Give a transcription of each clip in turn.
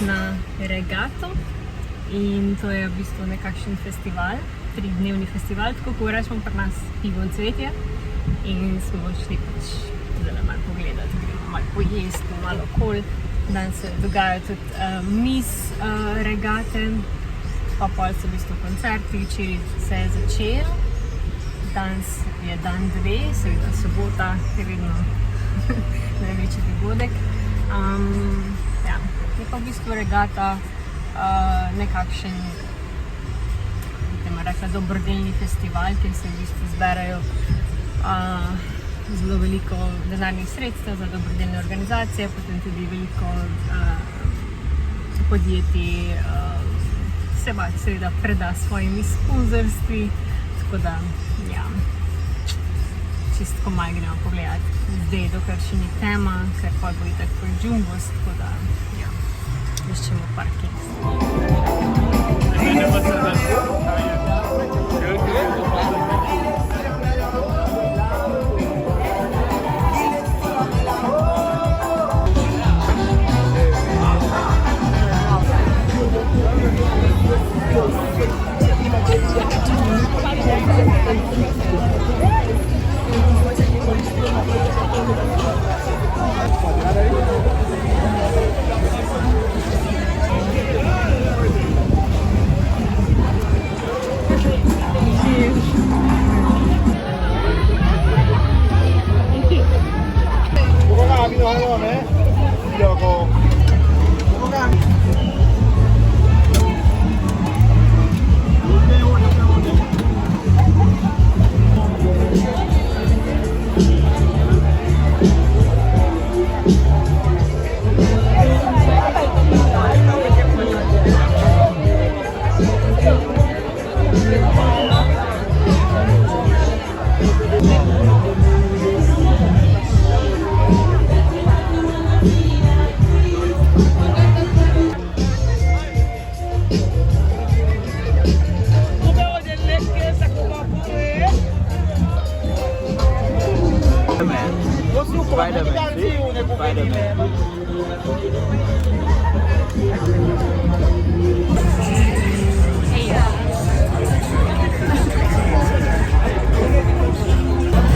na regato in to je v bistvu nekakšen festival, 3-dnevni festival, tako ko rečemo pri nas pivo in cvetje. In smo šli pač zdaj malo pogledati, gremo malo pojesti, malo okoli. Danes se dogajajo tudi miss regate, pa pol so v bistvu koncerti, včeraj se je začel. Danes je dan 2, seveda sobota je vedno največji dogodek. Ja, je pa v bistvu regata nekakšen, rekla, dobrodelni festival, kjer se v bistvu zberajo zelo veliko denarnih sredstev za dobrodelne organizacije, potem tudi veliko podjetij se pač seveda preda s svojimi sponzorstvi, tako da ja, čistko malo gremo pogledati zdaj, dokler še ni tema, ker pa bo itak po džumbos, tako da ja, iščemo parking.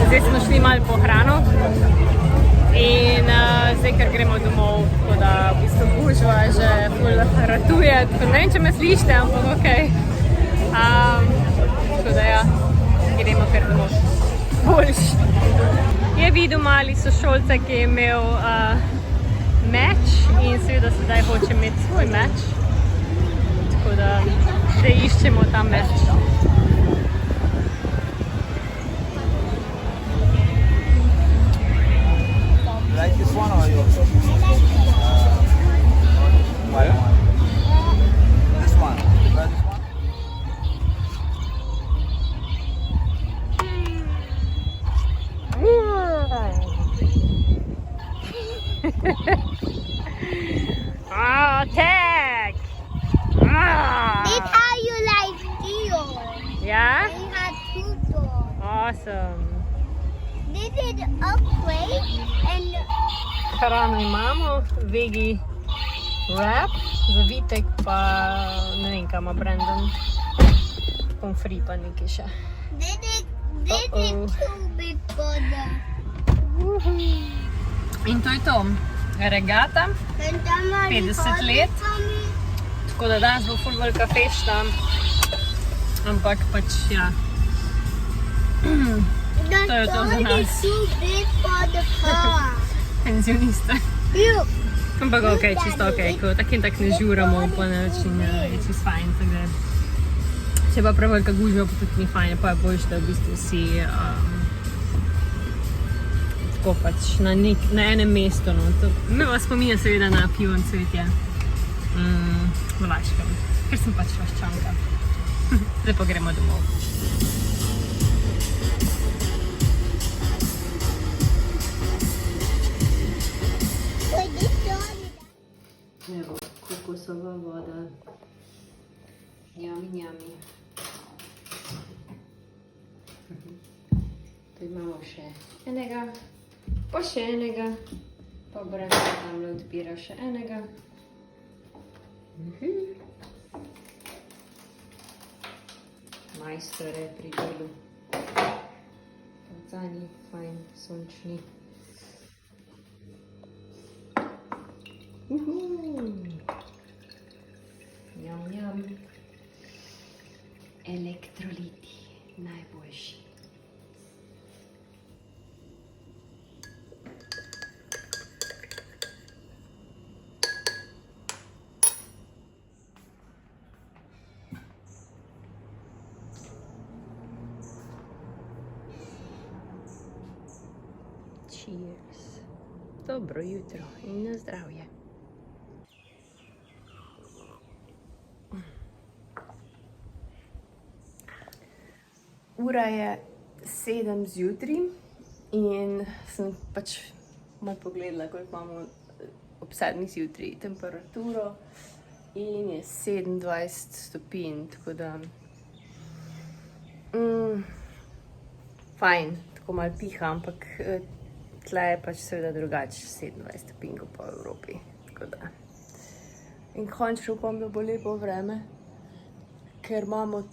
Zdaj smo šli malo po hrano in zdaj, ker gremo domov, tako da v bistvu gužva že ful ratuje, tako ne vem, če me slišite, ampak okej. Tako da ja, gremo kar domov. Boljš. Je videl mali sošolca, ki je imel meč in seveda sedaj hoče imeti svoj meč, tako da zdaj iščemo ta meč. Like this one or yours? White one. This one. You got this one? Tag! It's how you like steel. Yeah? They have two doors. Awesome. This is a plate and Hrano imamo, vegi wrap, zavitek pa ne vem, kaj ima Brandon. Pomfri pa nekaj še. this is too big for the. In to je to. Regata, Can somebody 50 hold let. it for me? tako da danes bo ful velika fešta. Ampak pač ja. To je to za nas. Too big for the car. Penzionista. You. Ampak okej, čisto okej, ko tak in tak ne žuramo po način, je čisto fajn, tako da. Če pa prevelika gužva, pa tudi ni fajn, pa je boljše, da v bistvu si tako pač na enem mestu, no. To me vas spominja seveda na pivo in cvetje v Laškem, ker sem pač Laščanka. Zdaj pa gremo domov. Evo, kokosova voda. Njami, njami. Tu imamo še enega, pa še enega, pa Brenda tamle odpira še enega. Majster je pri delu. Pocani, fajn, sončni. Njam, njam. Elektroliti, najboljši. Cheers. Dobro jutro in na zdravje. Ura je 7 zjutraj in sem pač malo pogledala, koliko imamo ob 7 zjutraj temperaturo in je 27 stopinj, tako da fajn, tako malo piha, ampak tle je pač seveda drugače 27 stopinj kot po Evropi, tako da. In končno upam, da bo lepo vreme, ker imamo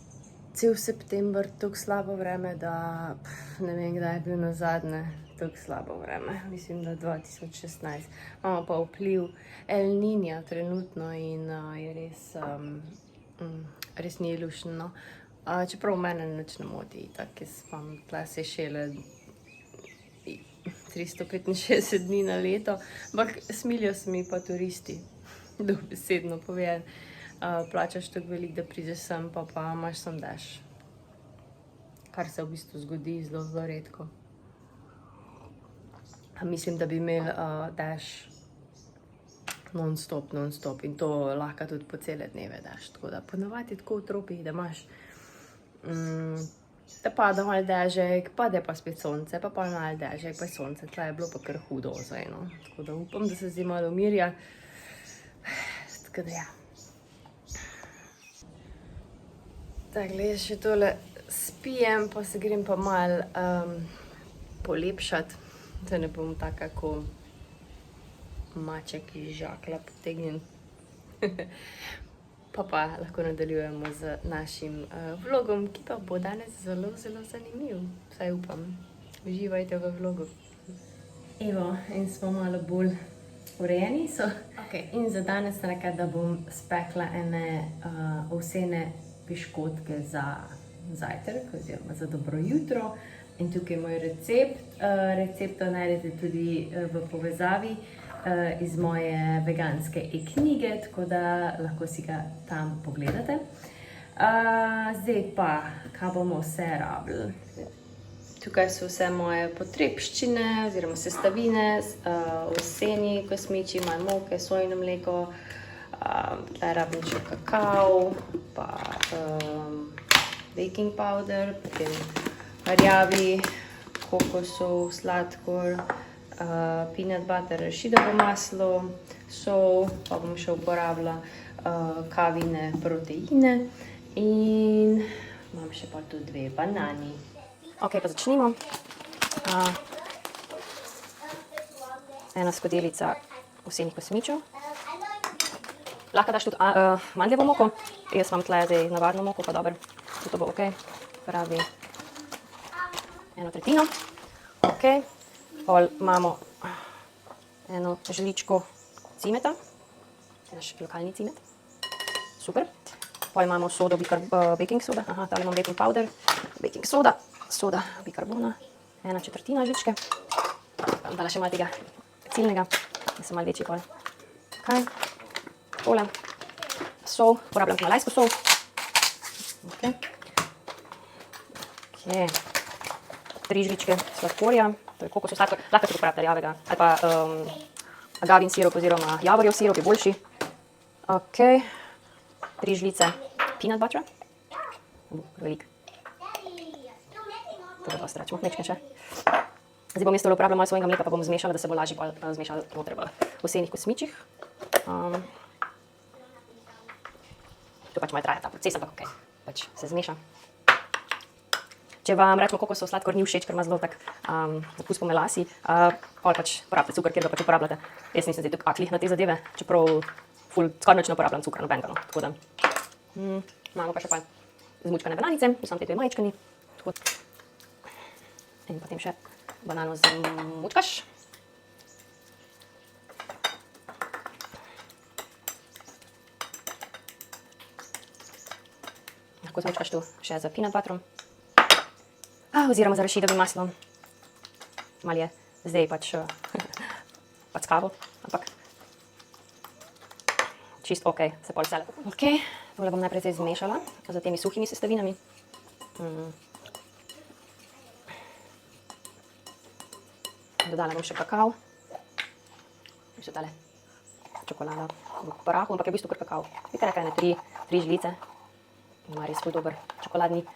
cel september tako slabo vreme, da ne vem, kdaj je bil nazadnje tako slabo vreme. Mislim, da 2016. Imamo pa vpliv El Niña trenutno in je res ni luštno. Čeprav mene nič ne moti, tako jaz imam tle Sejšele 365 dni na leto, ampak smilijo se mi pa turisti, dobesedno povedano. Plačaš tako veliko, da prideš sem, pa imaš samo dež. Kar se v bistvu zgodi zelo, zelo redko. Mislim, da bi imeli dež non-stop in to lahko tudi po cele dneve dež. Tako da ponavadi je tako v tropih, da imaš da pada malo dežek, pade pa spet sonce, pa malo dežek, pa je sonce. Tle je bilo pa kar hudo za eno. Tako da upam, da se zdaj malo umirja. Tako da ja. Tako, jaz še tole spijem, pa se grem pa malo polepšati, da ne bom taka ko maček iz žaklja potegnjen. Pa lahko nadaljujemo z našim vlogom, ki pa bo danes zelo, zelo zanimiv. Vsaj upam. Uživajte v vlogu. Evo, in smo malo bolj urejeni so. In za danes sem rekla, da bom spekla ene ovsene piškotke za zajtrk oziroma za dobro jutro. In tukaj je moj recept. Recepto najdete tudi v povezavi iz moje veganske e-knjige, tako da lahko si ga tam pogledate. Zdaj pa, kaj bomo vse rabili. Tukaj so vse moje potrebščine oziroma sestavine, ovseni kosmiči, malo moke, sojino mleko, tukaj rabim še kakao, pa baking powder, potem rjavi, kokosov, sladkor, peanut butter, arašidovo maslo, sol, pa bom še uporabila kavine proteine in imam še pa tu 2 banani. Ok, pa začnimo. Ena skodelica ovsenih kosmičev. Lahko daš tudi mandljevo moko. Jaz imam tle zdaj navadno moko, pa dobro, to bo ok. Pravi 1/3. Ok. Pol imamo eno žličko cimeta. Naš lokalni cimet. Super. Pol imamo sodo, baking soda. Aha, tale imam baking powder. Baking soda. Soda bikarbona. 1/4 žličke. Dala še malo tega ciljnega, da se malo večji pol. Ok. Tole. Sol. Uporabljam himalajsko sol. Ok. Ok. 3 žličke sladkorja. To je kokosov sladkor. Lahko tudi uporabite rjavega. Ali pa agavin sirup oziroma javorjev sirup je boljši. Ok. 3 žlice peanut buttera. Velik. To bo dosti račmo. Mečke še. Zdaj bom jaz tole uporabljala malo svojega mleka, pa bom zmešala, da se bo lažje zmešala noter v ovsenih kosmičih. To pač malo traja ta proces, ampak ok. Pač se zmeša. Če vam rečemo kokosov sladkor ni všeč, ker ima zelo tak okus po melasi, pol pač porabite cukor, kjer ga pač uporabljate. Jaz nisem zdaj tako akli na te zadeve, čeprav Skoraj nič ne uporabljam cukra, nobenega, no. Tako da imamo pa še pa zmučkane bananice, samo te dve majčkani. In potem še banano zmučkaš. Lahko zmučkaš tu še z peanut butterom. Oziroma z arašidovim maslom. Malo je zdaj pač packavo, ampak čisto ok, se pol vse lepo. Ok, tole bom najprej zdaj zmešala z temi suhimi sestavinami. Dodala bom še kakao. Še tale čokolada v prahu, ampak je v bistvu kar kakao. Bi kar rekla, ne, 3 žlice. Ima res ful dober čokoladni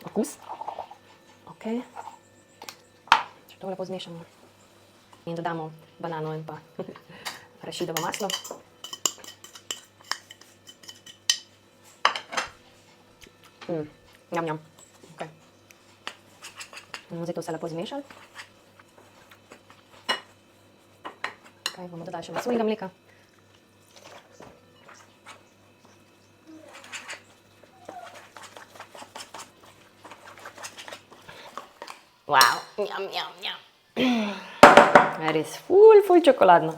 okus. Ok. Še to lepo zmešamo. In dodamo banano in pa arašidovo maslo. Njam, njam. Ok. Zdaj to vse lepo zmešali. Ok, bomo dodali še malo sojega mleka. Wow, njam, njam, njam. Res ful čokoladno.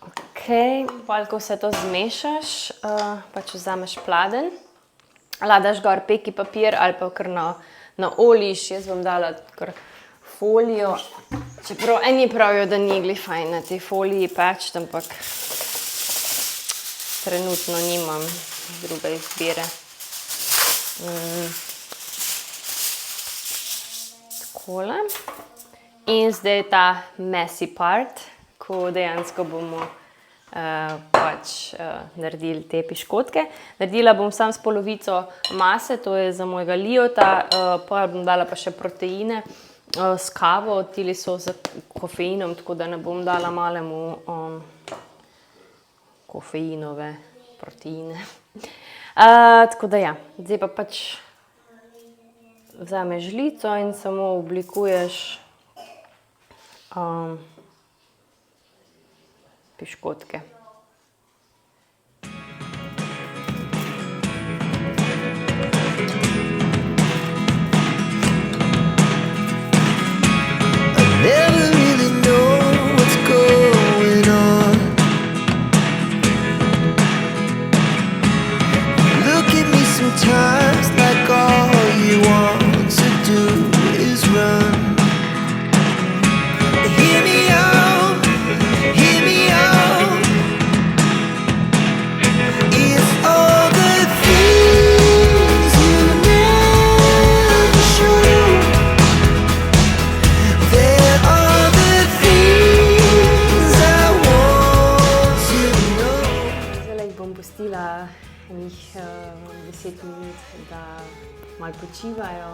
Ok, ko vse to zmešaš, pač vzameš pladenj, ladaš gor peki papir ali pa kar na oliš. Jaz bom dala kar folijo, čeprav eni pravijo, da ni glih fajn na tej foliji peč, ampak trenutno nimam druge izbire. Takole. In zdaj ta messy part, ko dejansko bomo pač naredili te piškotke. Naredila bom sam s polovico mase, to je za mojega Liota, pa bom dala pa še proteine s kavo, tili so z kofeinom, tako da ne bom dala malemu kofeinove proteine. Tako da ja, zdaj pa pač vzameš žlico in samo oblikuješ piškotke. Never really know what's going on. Look at me sometimes like all you want to do is run. Hear me out, hear me out. If all the things you never show, there are the things I want to know. Zdaj jih bom pustila enih 10 minut, da malo počivajo,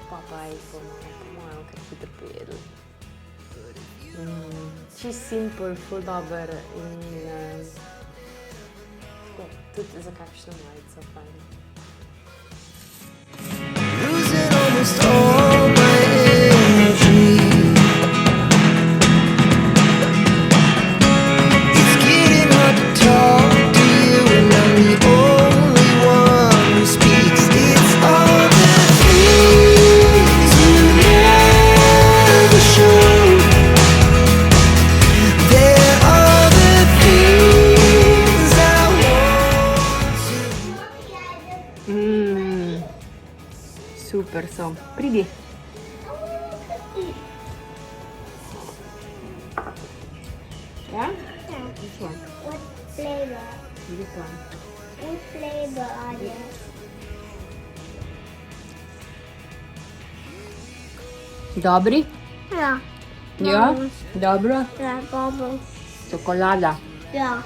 pa jih bomo po mojem kar hitro pojedli. Čist simpel, ful dober in tudi za kakšno majico fajn. Losing almost all my energy. It's getting hard to talk to you and I'm the only one who speaks. It's all the things you never show. There are the things I want to. Super so. Pridi. Ja? This one. What flavor? This one. What flavor are they? Dobri? Ja. Ja? Dobro? Ja, bubbles. Čokolada. Ja.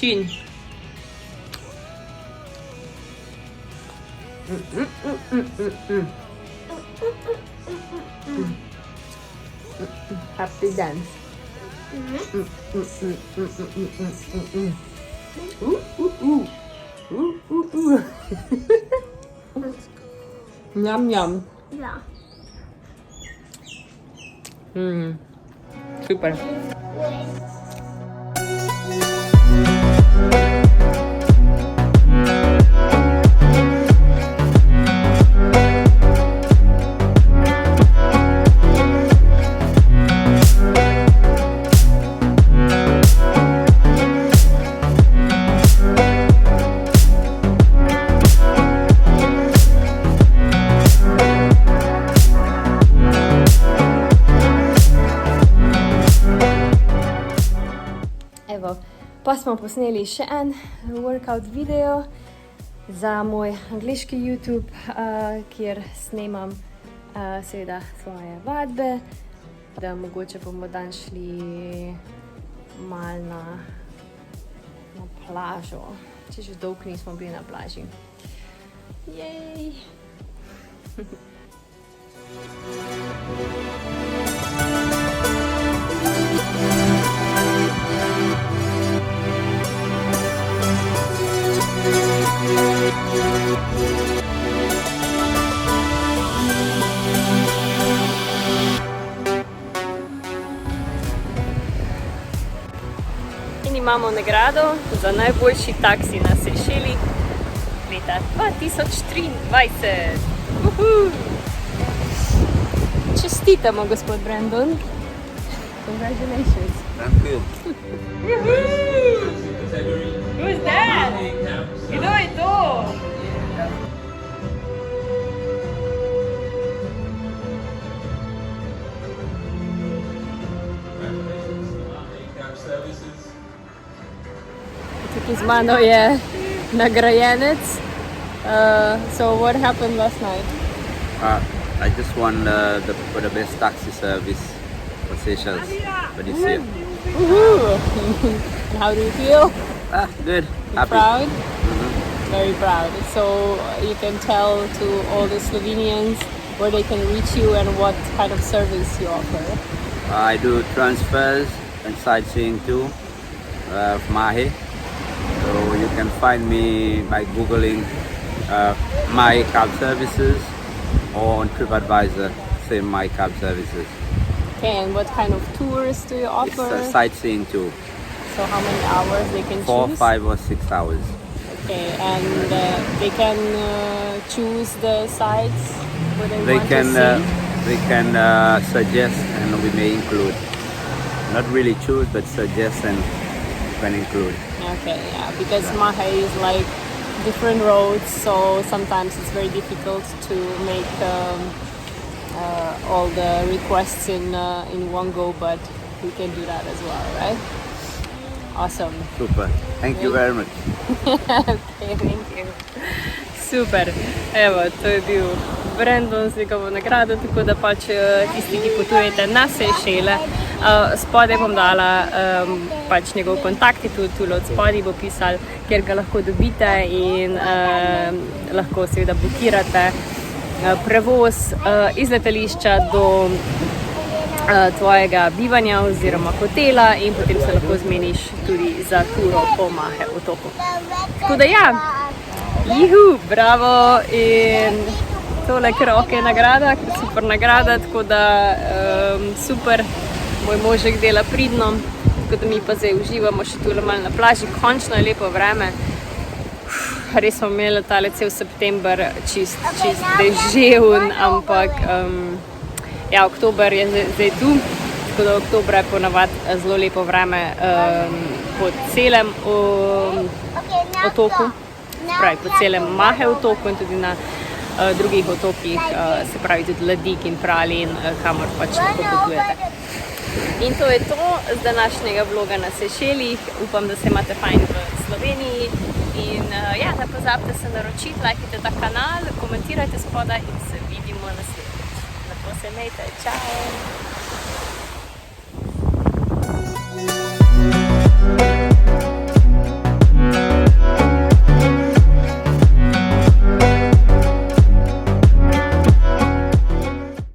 Čin. Happy dance. Njam, njam. Ja. Super. Evo, pa smo posneli še en workout video za moj angliški YouTube, kjer snemam seveda svoje vadbe, da mogoče bomo dan šli mal na plažo, če že dolgo nismo bili na plaži. Jej! In imamo nagrado za najboljši taksi na Sejšelih leta 2023. Čestitamo, gospod Brandon. Congratulations. Thank you. Who's that? Kdo je to? Tukaj z mano je nagrajenec. So what happened last night? I just won for the best taxi service for Seychelles for this year. Woohoo! And how do you feel? Good. You Happy. proud? Very proud. So you can tell to all the Slovenians where they can reach you and what kind of service you offer. I do transfers and sightseeing too, Mahe. So you can find me by googling My Cab Services or on TripAdvisor, same My Cab Services. Okay, and what kind of tours do you It's offer? sightseeing too, So how many hours they can 4, choose? 5 or 6 hours. Okay, and they can choose the sites where they want to see? They can suggest and we may include. Not really choose, but suggest and can include. Okay, yeah, because Mahe is like different roads, so sometimes it's very difficult to make all the requests in one go, but we can do that as well, right? Awesome. Super. Thank you very much. Okay, thank you. Super. Evo, to je bil Brandon z njegovo nagrado, tako da pač tisti, ki potujete na Sejšele, spodaj bom dala pač njegov kontakt, tudi tule od spodaj bo pisal, kjer ga lahko dobite in lahko seveda blokirate prevoz iz letališča do tvojega bivanja oziroma hotela in potem se lahko zmeniš tudi za turo po Mahe otoku. Tako da ja, juhu, bravo in tole kar ok nagrada, super nagrada, tako da super, moj možek dela pridno, tako da mi pa zdaj uživamo še tule malo na plaži, končno je lepo vreme. Res smo imeli tale cel september čist deževn, ampak ja, oktober je zdaj tu, tako da oktobra je ponavadi zelo lepo vreme po celem otoku, pravi po celem Mahe otoku in tudi na drugih otokih, se pravi tudi Ladik in Pralin, kamor pač lahko potujete. In to je to z današnjega vloga na Sejšelih. Upam, da se imate fajn v Sloveniji in ja, ne pozabite se naročiti, lajkajte ta kanal, komentirajte spodaj in se vidimo naslednjič. Lepo se imejte, čau!